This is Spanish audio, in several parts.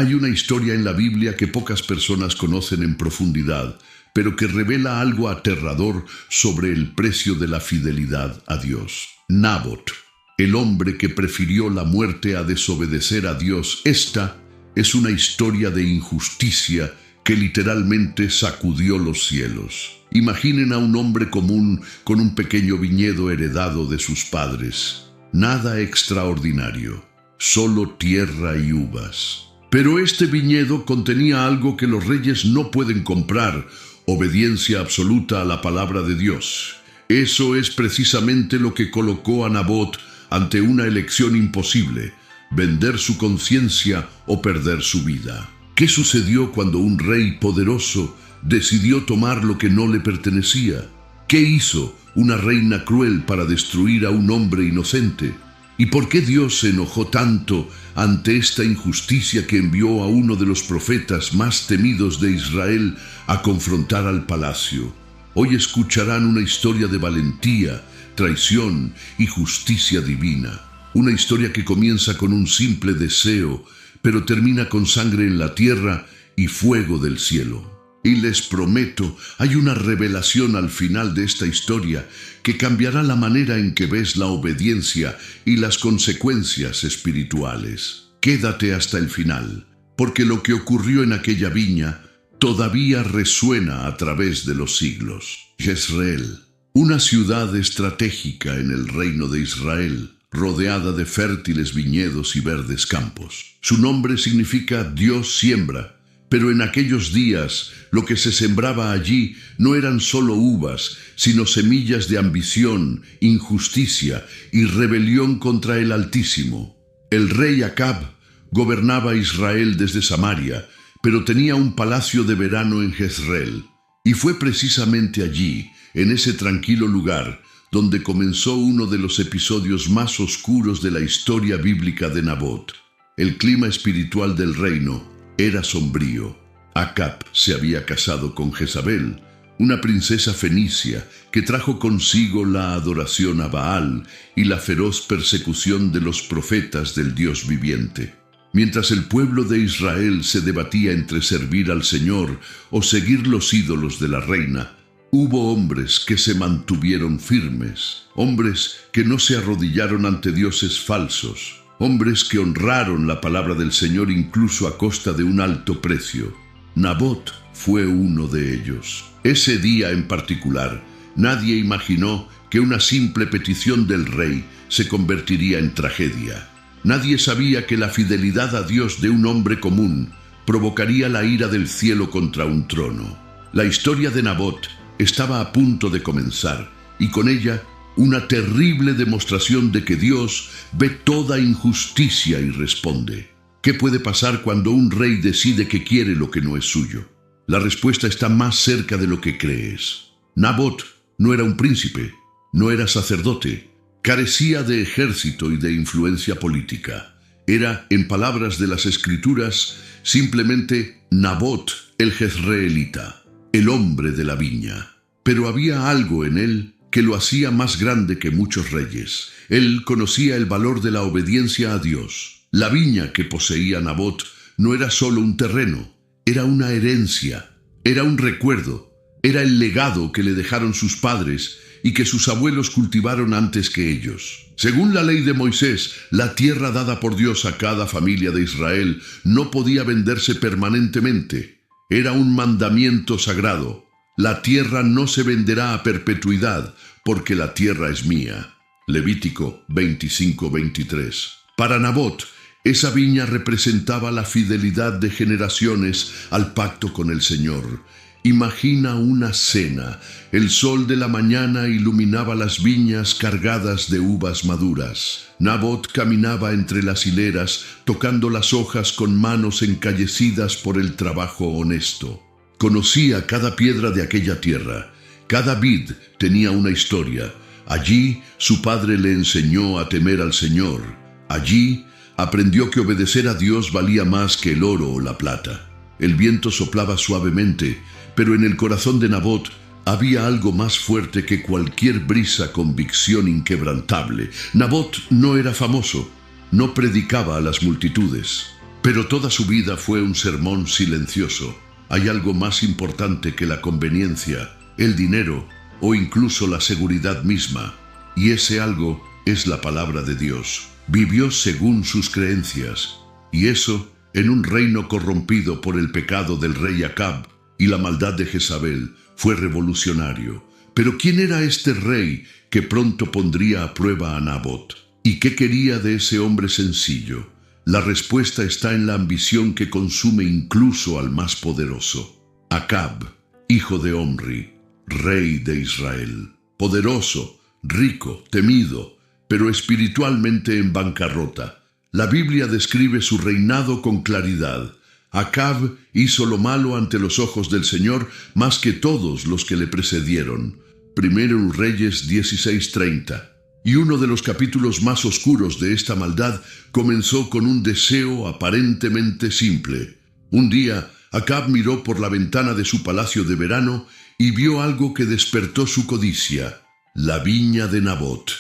Hay una historia en la Biblia que pocas personas conocen en profundidad, pero que revela algo aterrador sobre el precio de la fidelidad a Dios. Nabot, el hombre que prefirió la muerte a desobedecer a Dios. Esta es una historia de injusticia que literalmente sacudió los cielos. Imaginen a un hombre común con un pequeño viñedo heredado de sus padres. Nada extraordinario, solo tierra y uvas. Pero este viñedo contenía algo que los reyes no pueden comprar: obediencia absoluta a la palabra de Dios. Eso es precisamente lo que colocó a Nabot ante una elección imposible: vender su conciencia o perder su vida. ¿Qué sucedió cuando un rey poderoso decidió tomar lo que no le pertenecía? ¿Qué hizo una reina cruel para destruir a un hombre inocente? ¿Y por qué Dios se enojó tanto ante esta injusticia que envió a uno de los profetas más temidos de Israel a confrontar al palacio? Hoy escucharán una historia de valentía, traición y justicia divina. Una historia que comienza con un simple deseo, pero termina con sangre en la tierra y fuego del cielo. Y les prometo, hay una revelación al final de esta historia que cambiará la manera en que ves la obediencia y las consecuencias espirituales. Quédate hasta el final, porque lo que ocurrió en aquella viña todavía resuena a través de los siglos. Jezreel, una ciudad estratégica en el reino de Israel, rodeada de fértiles viñedos y verdes campos. Su nombre significa Dios siembra. Pero en aquellos días lo que se sembraba allí no eran solo uvas, sino semillas de ambición, injusticia y rebelión contra el Altísimo. El rey Acab gobernaba Israel desde Samaria, pero tenía un palacio de verano en Jezreel. Y fue precisamente allí, en ese tranquilo lugar, donde comenzó uno de los episodios más oscuros de la historia bíblica de Nabot. El clima espiritual del reino era sombrío. Acab se había casado con Jezabel, una princesa fenicia que trajo consigo la adoración a Baal y la feroz persecución de los profetas del Dios viviente. Mientras el pueblo de Israel se debatía entre servir al Señor o seguir los ídolos de la reina, hubo hombres que se mantuvieron firmes, hombres que no se arrodillaron ante dioses falsos, hombres que honraron la palabra del Señor incluso a costa de un alto precio. Nabot fue uno de ellos. Ese día en particular, nadie imaginó que una simple petición del rey se convertiría en tragedia. Nadie sabía que la fidelidad a Dios de un hombre común provocaría la ira del cielo contra un trono. La historia de Nabot estaba a punto de comenzar, y con ella una terrible demostración de que Dios ve toda injusticia y responde. ¿Qué puede pasar cuando un rey decide que quiere lo que no es suyo? La respuesta está más cerca de lo que crees. Nabot no era un príncipe, no era sacerdote, carecía de ejército y de influencia política. Era, en palabras de las Escrituras, simplemente Nabot el jezreelita, el hombre de la viña. Pero había algo en él que lo hacía más grande que muchos reyes. Él conocía el valor de la obediencia a Dios. La viña que poseía Nabot no era solo un terreno, era una herencia, era un recuerdo, era el legado que le dejaron sus padres y que sus abuelos cultivaron antes que ellos. Según la ley de Moisés, la tierra dada por Dios a cada familia de Israel no podía venderse permanentemente. Era un mandamiento sagrado. La tierra no se venderá a perpetuidad, porque la tierra es mía. Levítico 25:23. Para Nabot, esa viña representaba la fidelidad de generaciones al pacto con el Señor. Imagina una cena. El sol de la mañana iluminaba las viñas cargadas de uvas maduras. Nabot caminaba entre las hileras, tocando las hojas con manos encallecidas por el trabajo honesto. Conocía cada piedra de aquella tierra. Cada vid tenía una historia. Allí su padre le enseñó a temer al Señor. Allí aprendió que obedecer a Dios valía más que el oro o la plata. El viento soplaba suavemente, pero en el corazón de Nabot había algo más fuerte que cualquier brisa, convicción inquebrantable. Nabot no era famoso, no predicaba a las multitudes. Pero toda su vida fue un sermón silencioso. Hay algo más importante que la conveniencia, el dinero o incluso la seguridad misma, y ese algo es la palabra de Dios. Vivió según sus creencias, y eso en un reino corrompido por el pecado del rey Acab y la maldad de Jezabel fue revolucionario. Pero ¿quién era este rey que pronto pondría a prueba a Nabot? ¿Y qué quería de ese hombre sencillo? La respuesta está en la ambición que consume incluso al más poderoso. Acab, hijo de Omri, rey de Israel, poderoso, rico, temido, pero espiritualmente en bancarrota. La Biblia describe su reinado con claridad. Acab hizo lo malo ante los ojos del Señor más que todos los que le precedieron. Primero Reyes 16:30. Y uno de los capítulos más oscuros de esta maldad comenzó con un deseo aparentemente simple. Un día, Acab miró por la ventana de su palacio de verano y vio algo que despertó su codicia: la viña de Nabot.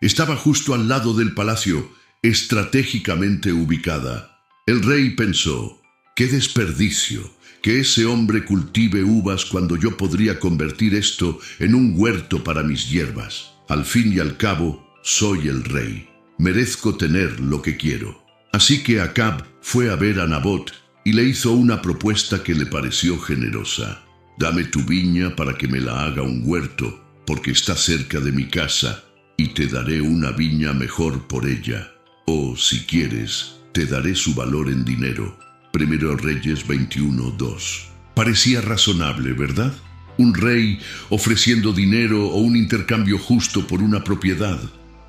Estaba justo al lado del palacio, estratégicamente ubicada. El rey pensó: ¡qué desperdicio! Que ese hombre cultive uvas cuando yo podría convertir esto en un huerto para mis hierbas. Al fin y al cabo, soy el rey. Merezco tener lo que quiero. Así que Acab fue a ver a Nabot y le hizo una propuesta que le pareció generosa. Dame tu viña para que me la haga un huerto, porque está cerca de mi casa, y te daré una viña mejor por ella. O, si quieres, te daré su valor en dinero. Primero Reyes 21:2. Parecía razonable, ¿verdad? Un rey ofreciendo dinero o un intercambio justo por una propiedad.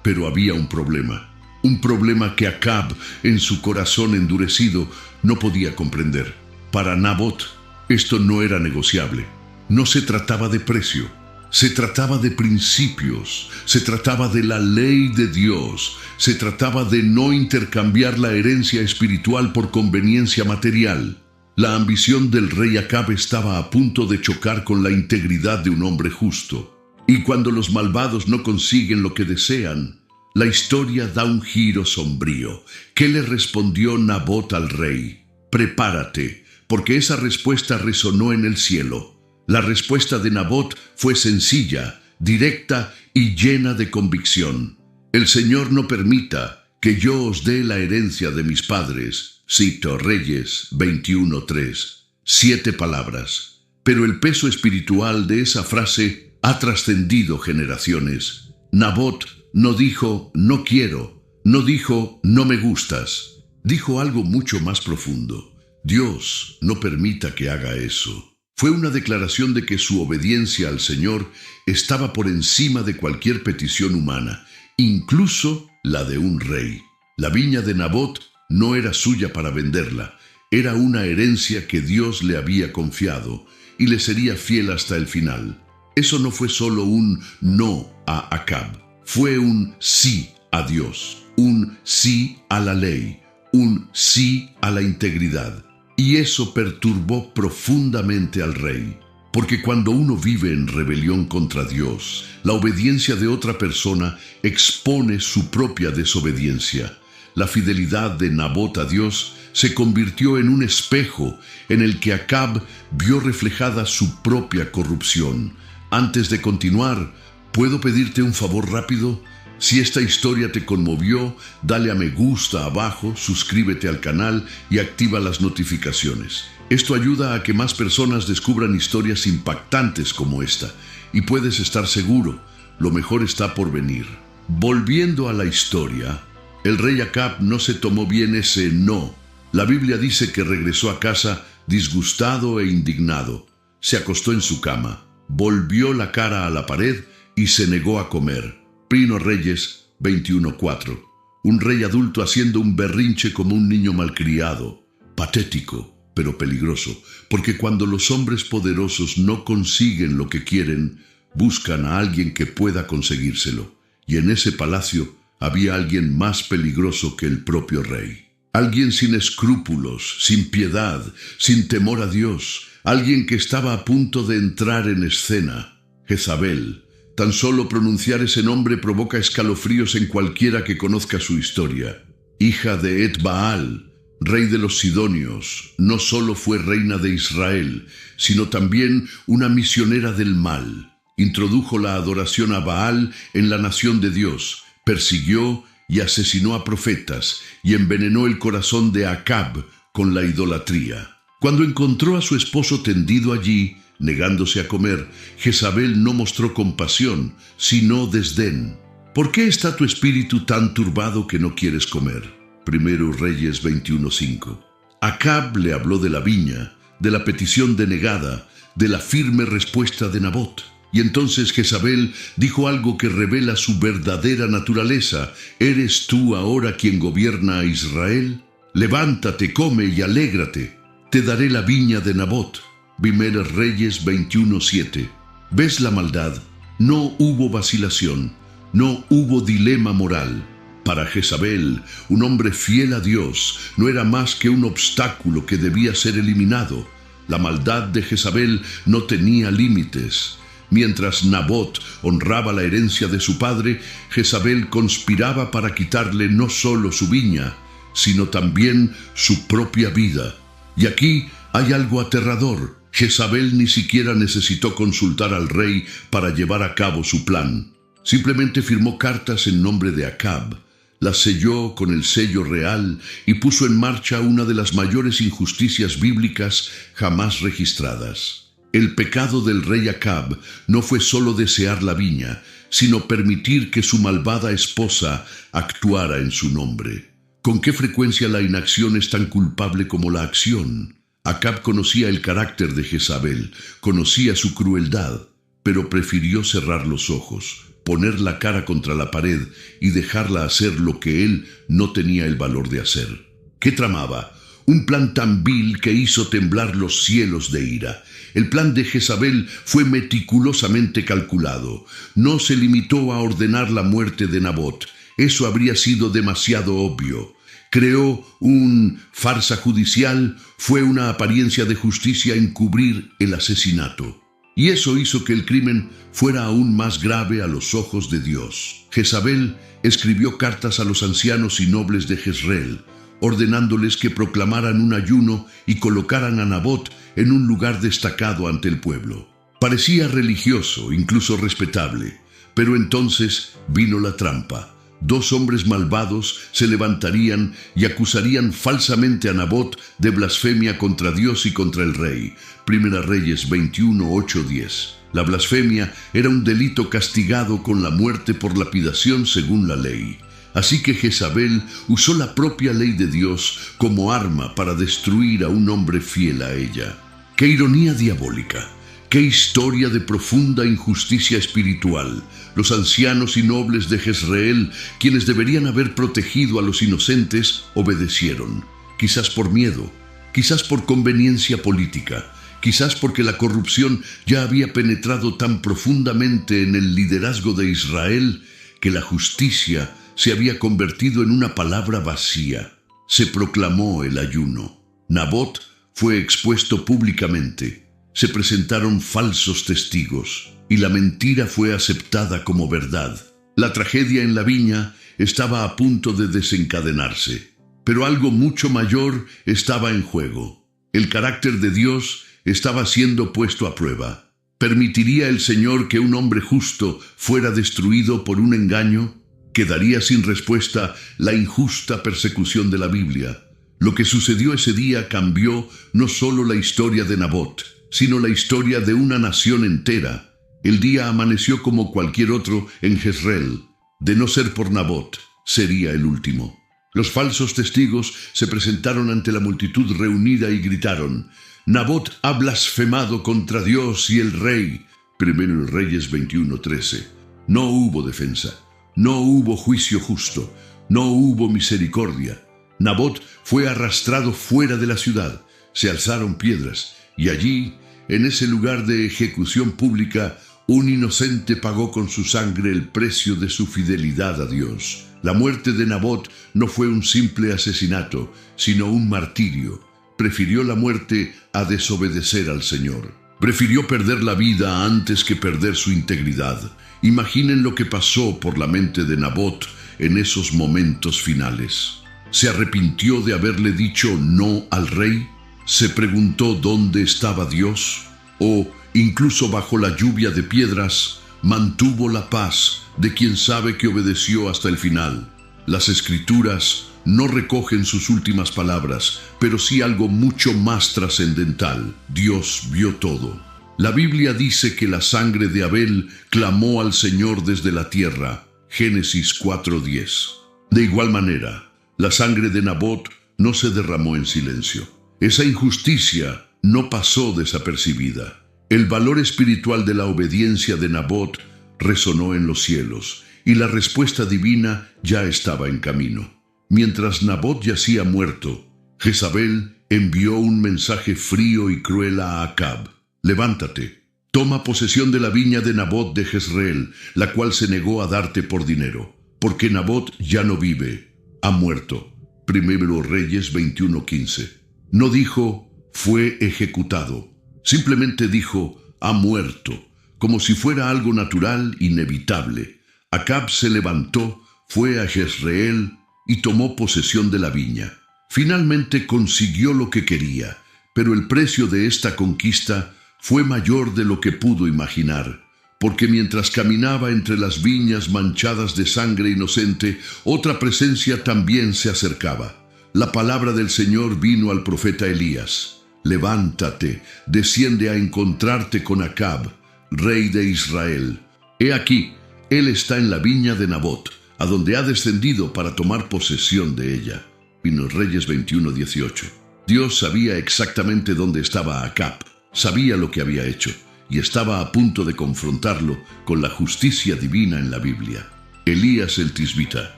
Pero había un problema que Acab, en su corazón endurecido, no podía comprender. Para Nabot, esto no era negociable. No se trataba de precio, se trataba de principios, se trataba de la ley de Dios, se trataba de no intercambiar la herencia espiritual por conveniencia material. La ambición del rey Acab estaba a punto de chocar con la integridad de un hombre justo. Y cuando los malvados no consiguen lo que desean, la historia da un giro sombrío. ¿Qué le respondió Nabot al rey? Prepárate, porque esa respuesta resonó en el cielo. La respuesta de Nabot fue sencilla, directa y llena de convicción. El Señor no permita que yo os dé la herencia de mis padres. Cito Reyes 21:3. 7 palabras. Pero el peso espiritual de esa frase ha trascendido generaciones. Nabot no dijo no quiero, no dijo no me gustas. Dijo algo mucho más profundo. Dios no permita que haga eso. Fue una declaración de que su obediencia al Señor estaba por encima de cualquier petición humana, incluso la de un rey. La viña de Nabot no era suya para venderla, era una herencia que Dios le había confiado y le sería fiel hasta el final. Eso no fue solo un no a Acab, fue un sí a Dios, un sí a la ley, un sí a la integridad. Y eso perturbó profundamente al rey, porque cuando uno vive en rebelión contra Dios, la obediencia de otra persona expone su propia desobediencia. La fidelidad de Nabot a Dios se convirtió en un espejo en el que Acab vio reflejada su propia corrupción. Antes de continuar, ¿puedo pedirte un favor rápido? Si esta historia te conmovió, dale a me gusta abajo, suscríbete al canal y activa las notificaciones. Esto ayuda a que más personas descubran historias impactantes como esta. Y puedes estar seguro, lo mejor está por venir. Volviendo a la historia, el rey Acab no se tomó bien ese no. La Biblia dice que regresó a casa disgustado e indignado. Se acostó en su cama, volvió la cara a la pared y se negó a comer. Primero Reyes 21:4. Un rey adulto haciendo un berrinche como un niño malcriado. Patético, pero peligroso, porque cuando los hombres poderosos no consiguen lo que quieren, buscan a alguien que pueda conseguírselo. Y en ese palacio había alguien más peligroso que el propio rey. Alguien sin escrúpulos, sin piedad, sin temor a Dios. Alguien que estaba a punto de entrar en escena. Jezabel. Tan solo pronunciar ese nombre provoca escalofríos en cualquiera que conozca su historia. Hija de Et Baal, rey de los Sidonios, no solo fue reina de Israel, sino también una misionera del mal. Introdujo la adoración a Baal en la nación de Dios, persiguió y asesinó a profetas y envenenó el corazón de Acab con la idolatría. Cuando encontró a su esposo tendido allí, negándose a comer, Jezabel no mostró compasión, sino desdén. ¿Por qué está tu espíritu tan turbado que no quieres comer? Primero Reyes 21:5. Acab le habló de la viña, de la petición denegada, de la firme respuesta de Nabot. Y entonces Jezabel dijo algo que revela su verdadera naturaleza. ¿Eres tú ahora quien gobierna a Israel? Levántate, come y alégrate. Te daré la viña de Nabot. Primera Reyes 21:7. ¿Ves la maldad? No hubo vacilación, no hubo dilema moral. Para Jezabel, un hombre fiel a Dios no era más que un obstáculo que debía ser eliminado. La maldad de Jezabel no tenía límites. Mientras Nabot honraba la herencia de su padre, Jezabel conspiraba para quitarle no solo su viña, sino también su propia vida. Y aquí hay algo aterrador. Jezabel ni siquiera necesitó consultar al rey para llevar a cabo su plan. Simplemente firmó cartas en nombre de Acab, las selló con el sello real y puso en marcha una de las mayores injusticias bíblicas jamás registradas. El pecado del rey Acab no fue solo desear la viña, sino permitir que su malvada esposa actuara en su nombre. ¿Con qué frecuencia la inacción es tan culpable como la acción? Acab conocía el carácter de Jezabel, conocía su crueldad, pero prefirió cerrar los ojos, poner la cara contra la pared y dejarla hacer lo que él no tenía el valor de hacer. ¿Qué tramaba? Un plan tan vil que hizo temblar los cielos de ira. El plan de Jezabel fue meticulosamente calculado. No se limitó a ordenar la muerte de Nabot. Eso habría sido demasiado obvio. Creó una farsa judicial, fue una apariencia de justicia encubrir el asesinato. Y eso hizo que el crimen fuera aún más grave a los ojos de Dios. Jezabel escribió cartas a los ancianos y nobles de Jezreel, ordenándoles que proclamaran un ayuno y colocaran a Nabot en un lugar destacado ante el pueblo. Parecía religioso, incluso respetable, pero entonces vino la trampa. Dos hombres malvados se levantarían y acusarían falsamente a Nabot de blasfemia contra Dios y contra el rey. Primera Reyes 21:8-10. La blasfemia era un delito castigado con la muerte por lapidación según la ley. Así que Jezabel usó la propia ley de Dios como arma para destruir a un hombre fiel a ella. ¡Qué ironía diabólica! ¡Qué historia de profunda injusticia espiritual! Los ancianos y nobles de Jezreel, quienes deberían haber protegido a los inocentes, obedecieron. Quizás por miedo, quizás por conveniencia política, quizás porque la corrupción ya había penetrado tan profundamente en el liderazgo de Israel que la justicia se había convertido en una palabra vacía. Se proclamó el ayuno. Nabot fue expuesto públicamente. Se presentaron falsos testigos y la mentira fue aceptada como verdad. La tragedia en la viña estaba a punto de desencadenarse, pero algo mucho mayor estaba en juego. El carácter de Dios estaba siendo puesto a prueba. ¿Permitiría el Señor que un hombre justo fuera destruido por un engaño? Quedaría sin respuesta la injusta persecución de la Biblia. Lo que sucedió ese día cambió no solo la historia de Nabot, sino la historia de una nación entera. El día amaneció como cualquier otro en Jezreel. De no ser por Nabot, sería el último. Los falsos testigos se presentaron ante la multitud reunida y gritaron: «Nabot ha blasfemado contra Dios y el rey». Primero Reyes 21:13. No hubo defensa. No hubo juicio justo, no hubo misericordia. Nabot fue arrastrado fuera de la ciudad, se alzaron piedras, y allí, en ese lugar de ejecución pública, un inocente pagó con su sangre el precio de su fidelidad a Dios. La muerte de Nabot no fue un simple asesinato, sino un martirio. Prefirió la muerte a desobedecer al Señor. Prefirió perder la vida antes que perder su integridad. Imaginen lo que pasó por la mente de Nabot en esos momentos finales. ¿Se arrepintió de haberle dicho no al rey? ¿Se preguntó dónde estaba Dios? ¿O, incluso bajo la lluvia de piedras, mantuvo la paz de quien sabe que obedeció hasta el final? Las Escrituras no recogen sus últimas palabras, pero sí algo mucho más trascendental. Dios vio todo. La Biblia dice que la sangre de Abel clamó al Señor desde la tierra. Génesis 4:10. De igual manera, la sangre de Nabot no se derramó en silencio. Esa injusticia no pasó desapercibida. El valor espiritual de la obediencia de Nabot resonó en los cielos, y la respuesta divina ya estaba en camino. Mientras Nabot yacía muerto, Jezabel envió un mensaje frío y cruel a Acab. Levántate, toma posesión de la viña de Nabot de Jezreel, la cual se negó a darte por dinero, porque Nabot ya no vive, ha muerto. Primero Reyes 21:15. No dijo, fue ejecutado. Simplemente dijo, ha muerto, como si fuera algo natural, inevitable. Acab se levantó, fue a Jezreel y tomó posesión de la viña. Finalmente consiguió lo que quería, pero el precio de esta conquista fue mayor de lo que pudo imaginar, porque mientras caminaba entre las viñas manchadas de sangre inocente, otra presencia también se acercaba. La palabra del Señor vino al profeta Elías. Levántate, desciende a encontrarte con Acab, rey de Israel. He aquí, él está en la viña de Nabot, a donde ha descendido para tomar posesión de ella. Primero Reyes 21:18. Dios sabía exactamente dónde estaba Acab, sabía lo que había hecho, y estaba a punto de confrontarlo con la justicia divina en la Biblia. Elías el Tisbita,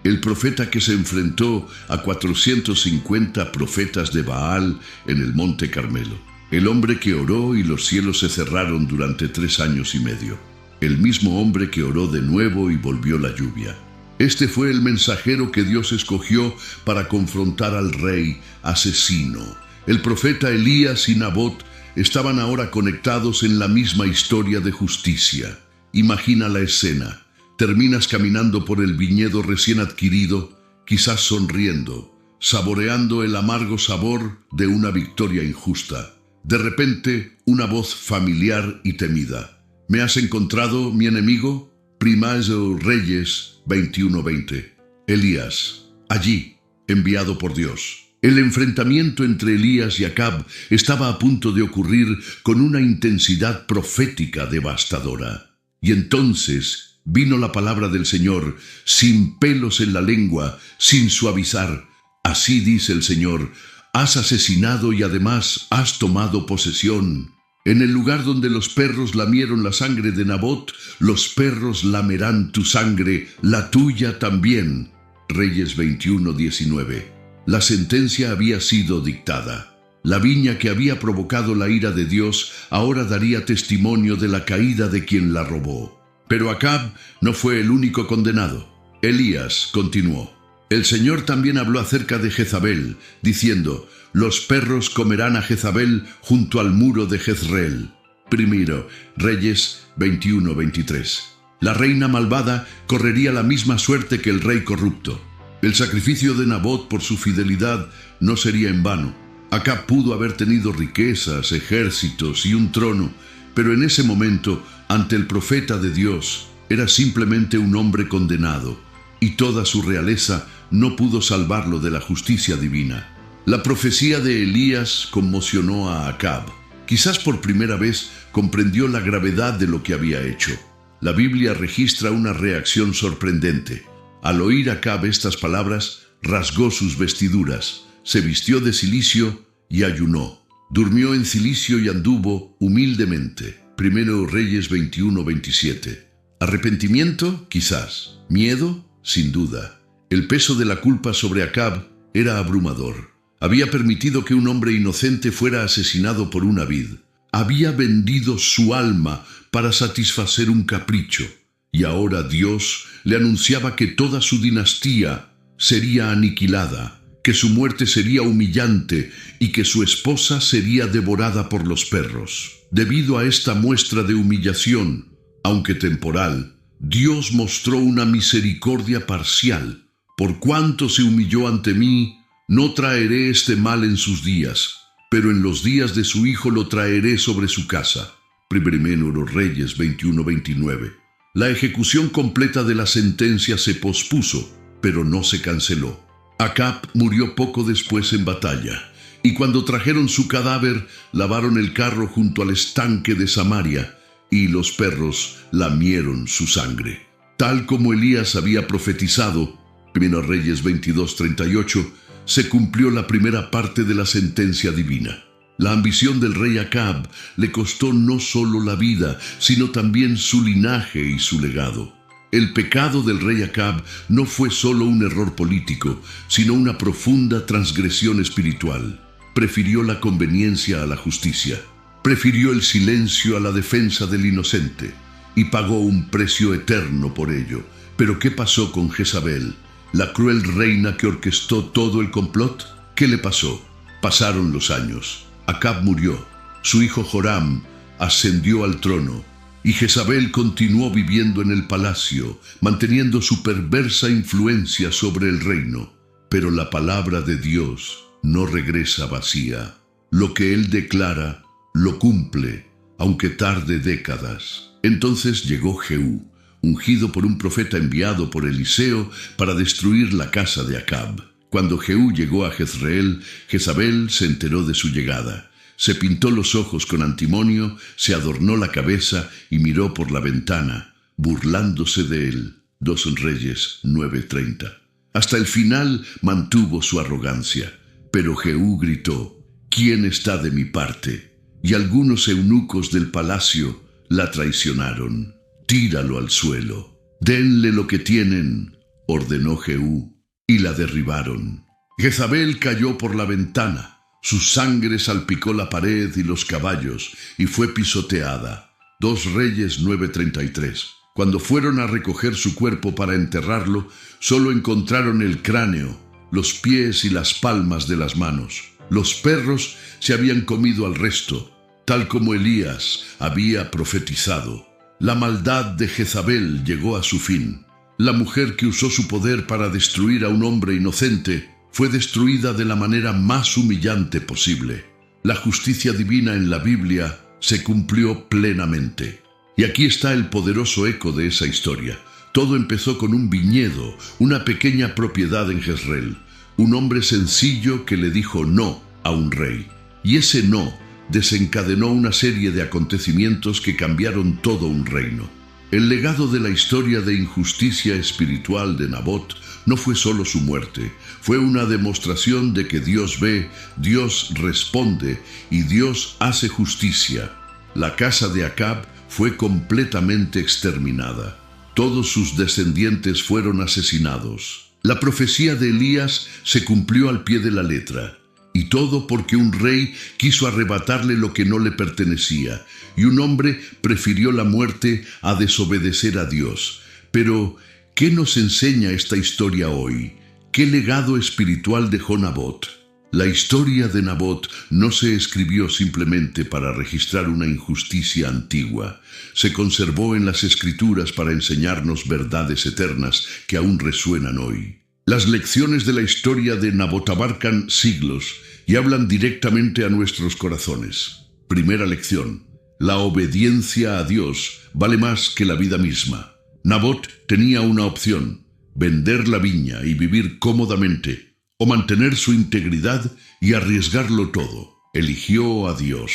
el profeta que se enfrentó a 450 profetas de Baal en el Monte Carmelo. El hombre que oró y los cielos se cerraron durante 3 años y medio. El mismo hombre que oró de nuevo y volvió la lluvia. Este fue el mensajero que Dios escogió para confrontar al rey asesino. El profeta Elías y Nabot estaban ahora conectados en la misma historia de justicia. Imagina la escena. Terminas caminando por el viñedo recién adquirido, quizás sonriendo, saboreando el amargo sabor de una victoria injusta. De repente, una voz familiar y temida. ¿Me has encontrado, mi enemigo? Primero Reyes 21:20. Elías, allí, enviado por Dios. El enfrentamiento entre Elías y Acab estaba a punto de ocurrir con una intensidad profética devastadora. Y entonces vino la palabra del Señor, sin pelos en la lengua, sin suavizar. Así dice el Señor, has asesinado y además has tomado posesión. En el lugar donde los perros lamieron la sangre de Nabot, los perros lamerán tu sangre, la tuya también. Reyes 21:19. La sentencia había sido dictada. La viña que había provocado la ira de Dios ahora daría testimonio de la caída de quien la robó. Pero Acab no fue el único condenado. Elías continuó. El Señor también habló acerca de Jezabel, diciendo, los perros comerán a Jezabel junto al muro de Jezreel. Primero Reyes 21:23. La reina malvada correría la misma suerte que el rey corrupto. El sacrificio de Nabot por su fidelidad no sería en vano. Acab pudo haber tenido riquezas, ejércitos y un trono, pero en ese momento, ante el profeta de Dios, era simplemente un hombre condenado, y toda su realeza no pudo salvarlo de la justicia divina. La profecía de Elías conmocionó a Acab. Quizás por primera vez comprendió la gravedad de lo que había hecho. La Biblia registra una reacción sorprendente. Al oír Acab estas palabras, rasgó sus vestiduras, se vistió de cilicio y ayunó. Durmió en cilicio y anduvo humildemente. Primero Reyes 21:27. ¿Arrepentimiento? Quizás. ¿Miedo? Sin duda. El peso de la culpa sobre Acab era abrumador. Había permitido que un hombre inocente fuera asesinado por una vid. Había vendido su alma para satisfacer un capricho. Y ahora Dios le anunciaba que toda su dinastía sería aniquilada, que su muerte sería humillante y que su esposa sería devorada por los perros. Debido a esta muestra de humillación, aunque temporal, Dios mostró una misericordia parcial. Por cuanto se humilló ante mí, no traeré este mal en sus días, pero en los días de su hijo lo traeré sobre su casa. Primero Reyes 21-29. La ejecución completa de la sentencia se pospuso, pero no se canceló. Acab murió poco después en batalla, y cuando trajeron su cadáver, lavaron el carro junto al estanque de Samaria, y los perros lamieron su sangre. Tal como Elías había profetizado, 1 Reyes 22-38, se cumplió la primera parte de la sentencia divina. La ambición del rey Acab le costó no solo la vida, sino también su linaje y su legado. El pecado del rey Acab no fue solo un error político, sino una profunda transgresión espiritual. Prefirió la conveniencia a la justicia. Prefirió el silencio a la defensa del inocente, y pagó un precio eterno por ello. Pero ¿qué pasó con Jezabel, la cruel reina que orquestó todo el complot? ¿Qué le pasó? Pasaron los años. Acab murió, su hijo Joram ascendió al trono, y Jezabel continuó viviendo en el palacio, manteniendo su perversa influencia sobre el reino. Pero la palabra de Dios no regresa vacía. Lo que Él declara, lo cumple, aunque tarde décadas. Entonces llegó Jehú, ungido por un profeta enviado por Eliseo para destruir la casa de Acab. Cuando Jehú llegó a Jezreel, Jezabel se enteró de su llegada. Se pintó los ojos con antimonio, se adornó la cabeza y miró por la ventana, burlándose de él. 2 Reyes 9:30. Hasta el final mantuvo su arrogancia, pero Jehú gritó: ¿Quién está de mi parte? Y algunos eunucos del palacio la traicionaron. Tíralo al suelo. Denle lo que tienen, ordenó Jehú. Y la derribaron. Jezabel cayó por la ventana, su sangre salpicó la pared y los caballos, y fue pisoteada. 2 Reyes 9:33. Cuando fueron a recoger su cuerpo para enterrarlo, solo encontraron el cráneo, los pies y las palmas de las manos. Los perros se habían comido al resto, tal como Elías había profetizado. La maldad de Jezabel llegó a su fin. La mujer que usó su poder para destruir a un hombre inocente fue destruida de la manera más humillante posible. La justicia divina en la Biblia se cumplió plenamente. Y aquí está el poderoso eco de esa historia. Todo empezó con un viñedo, una pequeña propiedad en Jezreel. Un hombre sencillo que le dijo no a un rey. Y ese no desencadenó una serie de acontecimientos que cambiaron todo un reino. El legado de la historia de injusticia espiritual de Nabot no fue solo su muerte, fue una demostración de que Dios ve, Dios responde y Dios hace justicia. La casa de Acab fue completamente exterminada. Todos sus descendientes fueron asesinados. La profecía de Elías se cumplió al pie de la letra. Y todo porque un rey quiso arrebatarle lo que no le pertenecía, y un hombre prefirió la muerte a desobedecer a Dios. Pero, ¿qué nos enseña esta historia hoy? ¿Qué legado espiritual dejó Nabot? La historia de Nabot no se escribió simplemente para registrar una injusticia antigua. Se conservó en las Escrituras para enseñarnos verdades eternas que aún resuenan hoy. Las lecciones de la historia de Nabot abarcan siglos y hablan directamente a nuestros corazones. Primera lección: la obediencia a Dios vale más que la vida misma. Nabot tenía una opción: vender la viña y vivir cómodamente, o mantener su integridad y arriesgarlo todo. Eligió a Dios.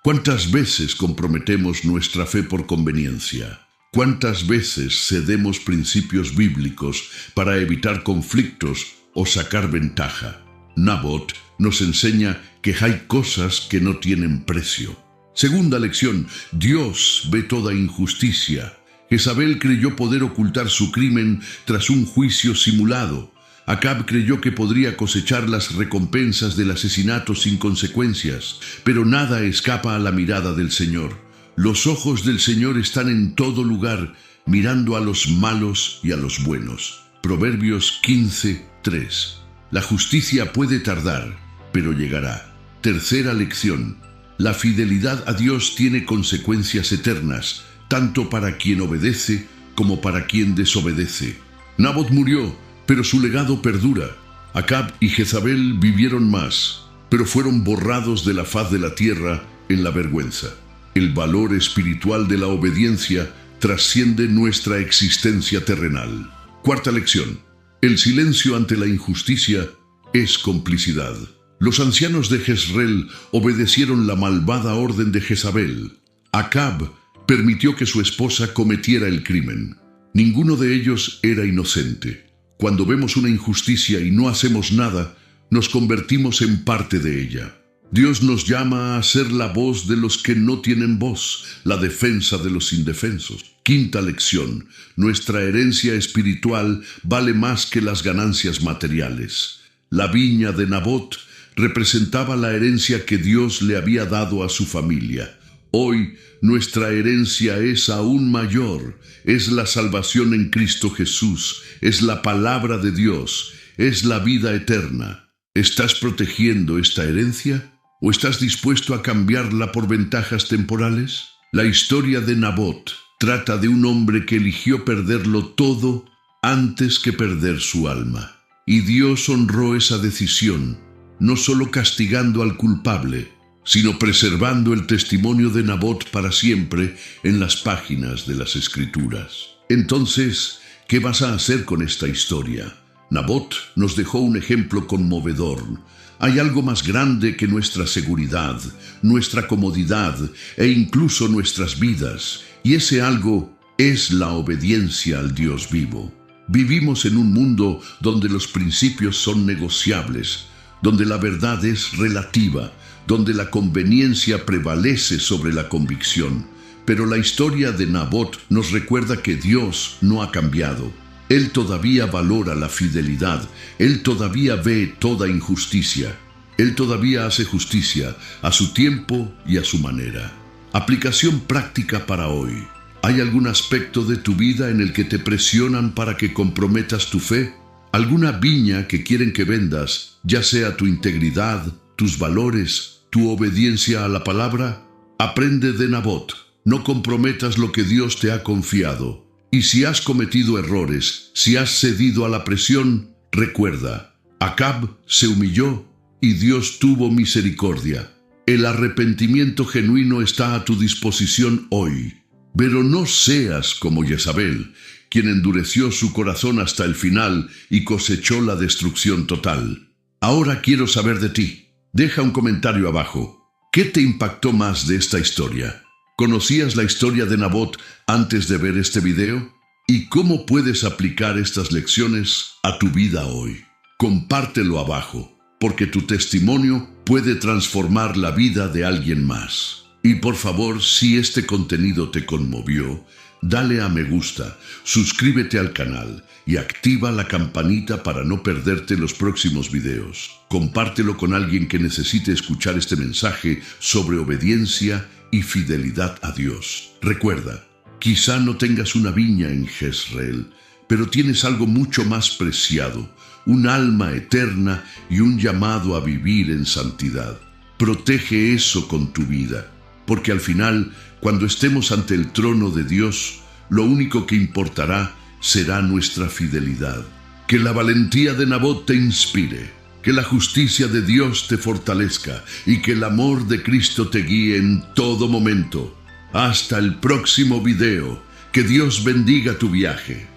¿Cuántas veces comprometemos nuestra fe por conveniencia? ¿Cuántas veces cedemos principios bíblicos para evitar conflictos o sacar ventaja? Nabot nos enseña que hay cosas que no tienen precio. Segunda lección: Dios ve toda injusticia. Jezabel creyó poder ocultar su crimen tras un juicio simulado. Acab creyó que podría cosechar las recompensas del asesinato sin consecuencias, pero nada escapa a la mirada del Señor. Los ojos del Señor están en todo lugar, mirando a los malos y a los buenos. Proverbios 15:3. La justicia puede tardar, pero llegará. Tercera lección: la fidelidad a Dios tiene consecuencias eternas, tanto para quien obedece como para quien desobedece. Nabot murió, pero su legado perdura. Acab y Jezabel vivieron más, pero fueron borrados de la faz de la tierra en la vergüenza. El valor espiritual de la obediencia trasciende nuestra existencia terrenal. Cuarta lección. El silencio ante la injusticia es complicidad. Los ancianos de Jezreel obedecieron la malvada orden de Jezabel. Acab permitió que su esposa cometiera el crimen. Ninguno de ellos era inocente. Cuando vemos una injusticia y no hacemos nada, nos convertimos en parte de ella. Dios nos llama a ser la voz de los que no tienen voz, la defensa de los indefensos. Quinta lección. Nuestra herencia espiritual vale más que las ganancias materiales. La viña de Nabot representaba la herencia que Dios le había dado a su familia. Hoy, nuestra herencia es aún mayor. Es la salvación en Cristo Jesús, es la palabra de Dios, es la vida eterna. ¿Estás protegiendo esta herencia o estás dispuesto a cambiarla por ventajas temporales? La historia de Nabot trata de un hombre que eligió perderlo todo antes que perder su alma. Y Dios honró esa decisión, no solo castigando al culpable, sino preservando el testimonio de Nabot para siempre en las páginas de las Escrituras. Entonces, ¿qué vas a hacer con esta historia? Nabot nos dejó un ejemplo conmovedor. Hay algo más grande que nuestra seguridad, nuestra comodidad e incluso nuestras vidas, y ese algo es la obediencia al Dios vivo. Vivimos en un mundo donde los principios son negociables, donde la verdad es relativa, donde la conveniencia prevalece sobre la convicción. Pero la historia de Nabot nos recuerda que Dios no ha cambiado. Él todavía valora la fidelidad. Él todavía ve toda injusticia. Él todavía hace justicia a su tiempo y a su manera. Aplicación práctica para hoy. ¿Hay algún aspecto de tu vida en el que te presionan para que comprometas tu fe? ¿Alguna viña que quieren que vendas, ya sea tu integridad, tus valores, tu obediencia a la palabra? Aprende de Nabot. No comprometas lo que Dios te ha confiado. Y si has cometido errores, si has cedido a la presión, recuerda, Acab se humilló y Dios tuvo misericordia. El arrepentimiento genuino está a tu disposición hoy. Pero no seas como Jezabel, quien endureció su corazón hasta el final y cosechó la destrucción total. Ahora quiero saber de ti. Deja un comentario abajo. ¿Qué te impactó más de esta historia? ¿Conocías la historia de Nabot antes de ver este video? ¿Y cómo puedes aplicar estas lecciones a tu vida hoy? Compártelo abajo, porque tu testimonio puede transformar la vida de alguien más. Y por favor, si este contenido te conmovió, dale a me gusta, suscríbete al canal y activa la campanita para no perderte los próximos videos. Compártelo con alguien que necesite escuchar este mensaje sobre obediencia y fidelidad a Dios. Recuerda, quizá no tengas una viña en Jezreel, pero tienes algo mucho más preciado, un alma eterna y un llamado a vivir en santidad. Protege eso con tu vida, porque al final, cuando estemos ante el trono de Dios, lo único que importará será nuestra fidelidad. Que la valentía de Nabot te inspire, que la justicia de Dios te fortalezca y que el amor de Cristo te guíe en todo momento. Hasta el próximo video. Que Dios bendiga tu viaje.